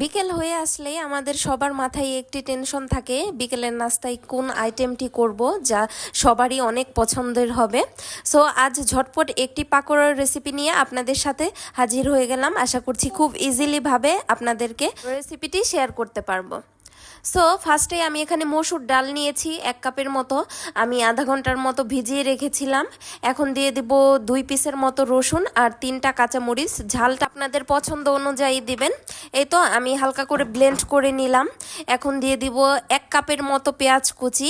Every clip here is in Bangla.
বিকেল হয়ে আসলেই আমাদের সবার মাথায় একটি টেনশন থাকে বিকেলের নাস্তায় কোন আইটেমটি করব যা সবারই অনেক পছন্দের হবে। সো আজ ঝটপট একটি পাকোড়ার রেসিপি নিয়ে আপনাদের সাথে হাজির হয়ে গেলাম। আশা করছি খুব ইজিলিভাবে আপনাদেরকে রেসিপিটি শেয়ার করতে পারবো। সো ফার্স্টে আমি এখানে মসুর ডাল নিয়েছি 1 কাপের মতো, আমি আধা ঘন্টার মতো ভিজিয়ে রেখেছিলাম। এখন দিয়ে দিব 2 পিসের মতো রসুন আর 3টা কাঁচামরিচ, ঝালটা আপনাদের পছন্দ অনুযায়ী দিবেন। এই তো আমি হালকা করে ব্লেন্ড করে নিলাম। এখন দিয়ে দিব 1 কাপের মতো পেঁয়াজ কুচি।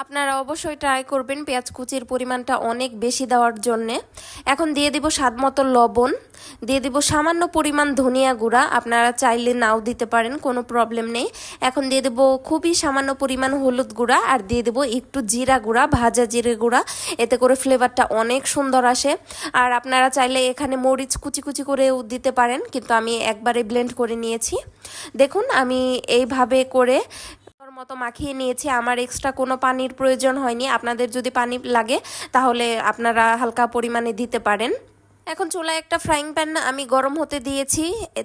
আপনারা অবশ্যই ট্রাই করবেন পেঁয়াজ কুচির পরিমাণটা অনেক বেশি দেওয়ার জন্যে। এখন দিয়ে দিব স্বাদ মতো লবণ, দিয়ে দিব সামান্য পরিমাণ ধনিয়া গুঁড়া, আপনারা চাইলে নাও দিতে পারেন, কোনো প্রবলেম নেই। এখন দিয়ে দেব খুবই সামান্য পরিমাণ হলুদ গুঁড়া আর দিয়ে দেব একটু জিরা গুঁড়া, ভাজা জিরে গুঁড়া, এতে করে ফ্লেভারটা অনেক সুন্দর আসে। আর আপনারা চাইলে এখানে মরিচ কুচি কুচি করেও দিতে পারেন, কিন্তু আমি একবারে ব্লেন্ড করে নিয়েছি। দেখুন আমি এইভাবে করে মতো মাখিয়ে নিয়েছি, আমার এক্সট্রা কোনো পানির প্রয়োজন হয়নি। আপনাদের যদি পানি লাগে তাহলে আপনারা হালকা পরিমাণে দিতে পারেন। এখন চুলায় একটা ফ্রাইং প্যান আমি গরম হতে দিয়েছি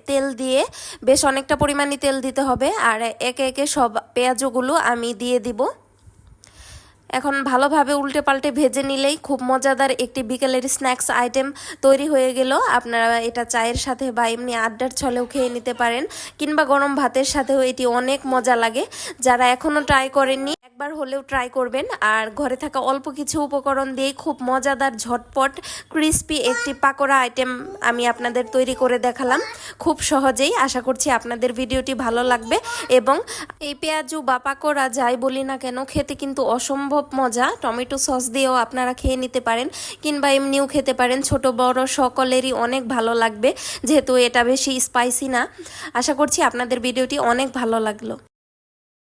তেল দিয়ে, বেশ অনেকটা পরিমাণে তেল দিতে হবে। আর একে একে সব পেঁয়াজগুলো আমি দিয়ে দিব। এখন ভালোভাবে উল্টে পাল্টে ভেজে নিলেই খুব মজাদার একটি বিকেলের স্ন্যাক্স আইটেম তৈরি হয়ে গেল। আপনারা এটা চায়ের সাথে বা এমনি আড্ডার ছলেও খেয়ে নিতে পারেন, কিংবা গরম ভাতের সাথেও এটি অনেক মজা লাগে। যারা এখনও ট্রাই করেননি একবার হলেও ট্রাই করবেন। আর ঘরে থাকা অল্প কিছু উপকরণ দিয়েই খুব মজাদার ঝটপট ক্রিস্পি একটি পাকোড়া আইটেম আমি আপনাদের তৈরি করে দেখালাম খুব সহজেই। আশা করছি আপনাদের ভিডিওটি ভালো লাগবে। এবং এই পেঁয়াজু বা পাকোড়া যাই বলি না কেন, খেতে কিন্তু অসম্ভব মজা। টমেটো সস দিয়েও আপনারা খেয়ে নিতে পারেন, কিংবা এমনিও খেতে পারেন। ছোট বড় সকলেরই অনেক ভালো লাগবে, যেহেতু এটা বেশি স্পাইসি না। আশা করছি আপনাদের ভিডিওটি অনেক ভালো লাগলো।